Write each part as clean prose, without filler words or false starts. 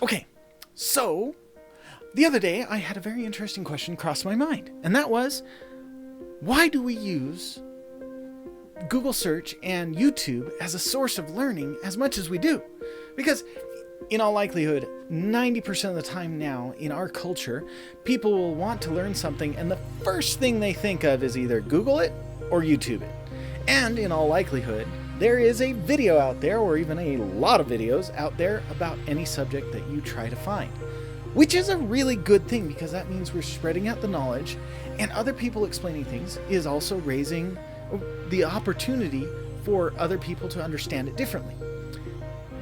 Okay, so the other day I had a very interesting question cross my mind, and that was, why do we use Google search and YouTube as a source of learning as much as we do? Because in all likelihood, 90% of the time now in our culture, people will want to learn something and the first thing they think of is either Google it or YouTube it. And in all likelihood, there is a video out there, or even a lot of videos out there about any subject that you try to find. Which is a really good thing, because that means we're spreading out the knowledge, and other people explaining things is also raising the opportunity for other people to understand it differently.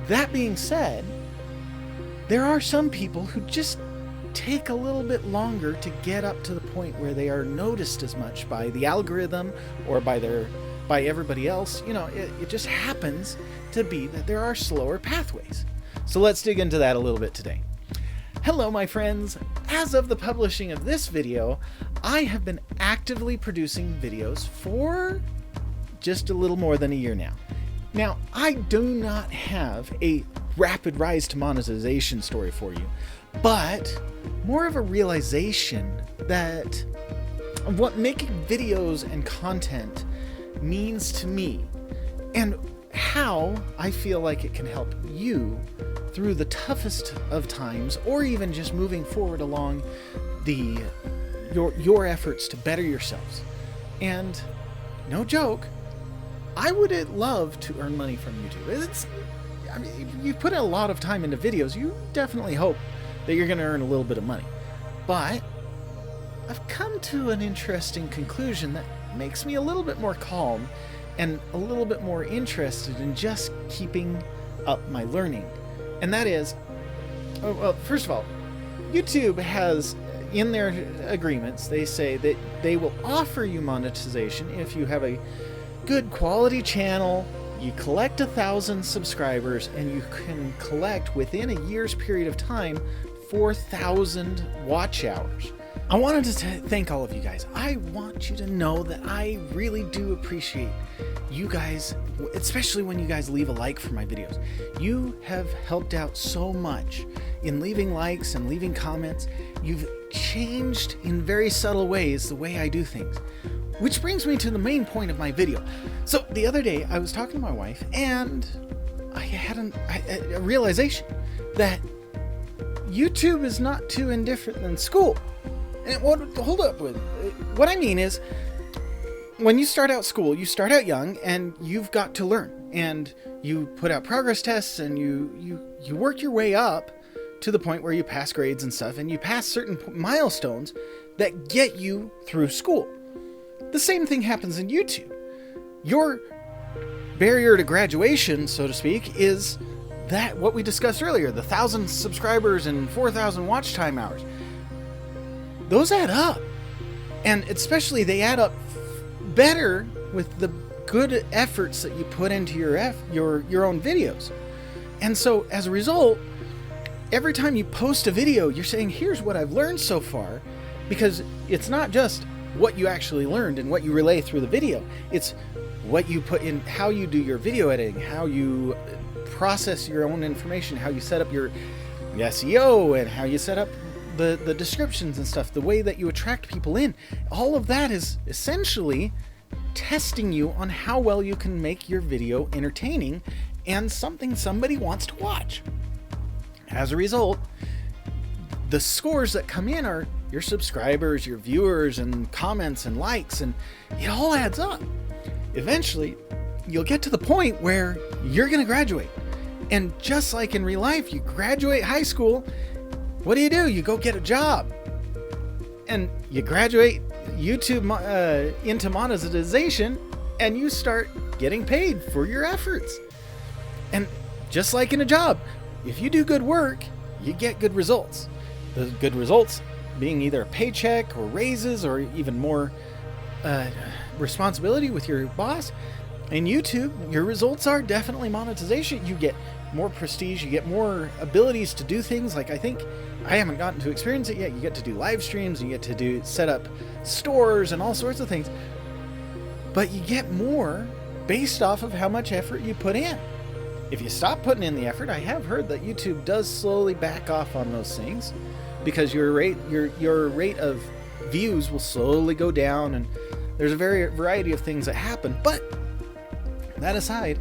That being said, there are some people who just take a little bit longer to get up to the point where they are noticed as much by the algorithm or by everybody else. You know, it just happens to be that there are slower pathways. So let's dig into that a little bit today. Hello, my friends. As of the publishing of this video, I have been actively producing videos for just a little more than a year now. Now, I do not have a rapid rise to monetization story for you, but more of a realization that of what making videos and content means to me, and how I feel like it can help you through the toughest of times, or even just moving forward along your efforts to better yourselves. And no joke, I would love to earn money from YouTube. If you put a lot of time into videos, you definitely hope that you're going to earn a little bit of money. But I've come to an interesting conclusion that makes me a little bit more calm and a little bit more interested in just keeping up my learning. And that is, well, first of all, YouTube has, in their agreements, they say that they will offer you monetization if you have a good quality channel, you collect 1,000 subscribers, and you can collect within a year's period of time 4,000 watch hours. I wanted to thank all of you guys. I want you to know that I really do appreciate you guys, especially when you guys leave a like for my videos. You have helped out so much in leaving likes and leaving comments. You've changed in very subtle ways the way I do things. Which brings me to the main point of my video. So the other day I was talking to my wife, and I had a realization that YouTube is not too indifferent than school. And hold up with what I mean is, when you start out school, you start out young and you've got to learn, and you put out progress tests, and you work your way up to the point where you pass grades and stuff, and you pass certain milestones that get you through school. The same thing happens in YouTube. Your barrier to graduation, so to speak, is that what we discussed earlier, the 1,000 subscribers and 4,000 watch time hours. Those add up, and especially they add up better with the good efforts that you put into your own videos. And so as a result, every time you post a video, you're saying, here's what I've learned so far, because it's not just what you actually learned and what you relay through the video. It's what you put in, how you do your video editing, how you process your own information, how you set up your SEO, and how you set up the descriptions and stuff, the way that you attract people in. All of that is essentially testing you on how well you can make your video entertaining and something somebody wants to watch. As a result, the scores that come in are your subscribers, your viewers, and comments and likes, and it all adds up. Eventually, you'll get to the point where you're going to graduate. And just like in real life, you graduate high school, what do? You go get a job. And you graduate YouTube into monetization, and you start getting paid for your efforts. And just like in a job, if you do good work, you get good results. The good results being either a paycheck or raises or even more responsibility with your boss. In YouTube, your results are definitely monetization. You get more prestige, you get more abilities to do things. Like, I haven't gotten to experience it yet. You get to do live streams, you get to set up stores and all sorts of things. But you get more based off of how much effort you put in. If you stop putting in the effort, I have heard that YouTube does slowly back off on those things because your rate of views will slowly go down, and there's a variety of things that happen. But that aside,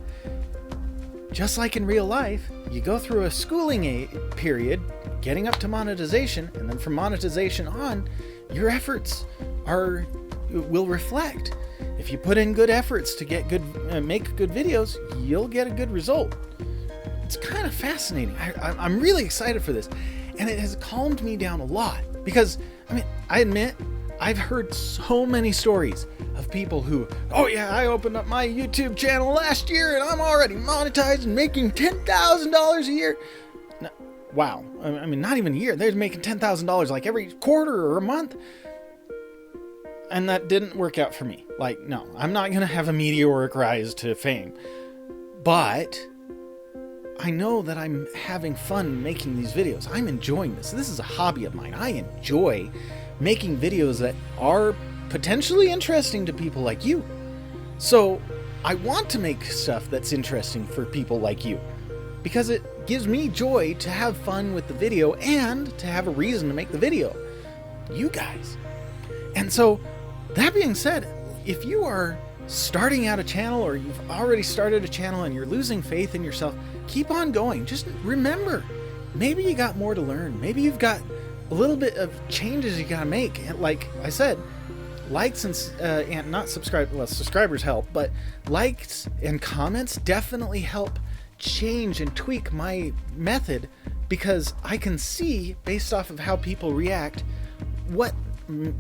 just like in real life, you go through a schooling period, getting up to monetization, and then from monetization on, your efforts will reflect. If you put in good efforts to get make good videos, you'll get a good result. It's kind of fascinating. I'm really excited for this, and it has calmed me down a lot because, I mean, I admit I've heard so many stories of people who, oh yeah, I opened up my YouTube channel last year and I'm already monetized and making $10,000 a year. No, wow. I mean, not even a year. They're making $10,000 like every quarter or a month. And that didn't work out for me. Like, no, I'm not going to have a meteoric rise to fame. But I know that I'm having fun making these videos. I'm enjoying this. This is a hobby of mine. I enjoy making videos that are potentially interesting to people like you. So I want to make stuff that's interesting for people like you because it gives me joy to have fun with the video and to have a reason to make the video. You guys. And so, that being said, if you are starting out a channel or you've already started a channel and you're losing faith in yourself, keep on going. Just remember, maybe you got more to learn. Maybe you've got a little bit of changes you got to make. Like I said, likes and not subscribe. Well, subscribers help, but likes and comments definitely help change and tweak my method because I can see based off of how people react what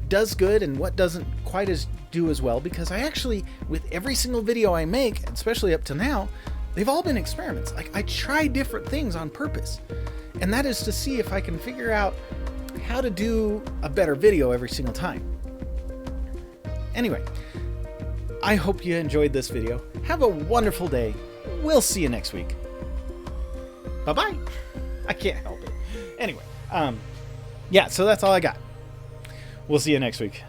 does good and what doesn't quite do as well, because I actually, with every single video I make, especially up to now, they've all been experiments. Like, I try different things on purpose, and that is to see if I can figure out how to do a better video every single time. Anyway, I hope you enjoyed this video. Have a wonderful day. We'll see you next week. Bye-bye. I can't help it. Anyway, yeah, so that's all I got. We'll see you next week.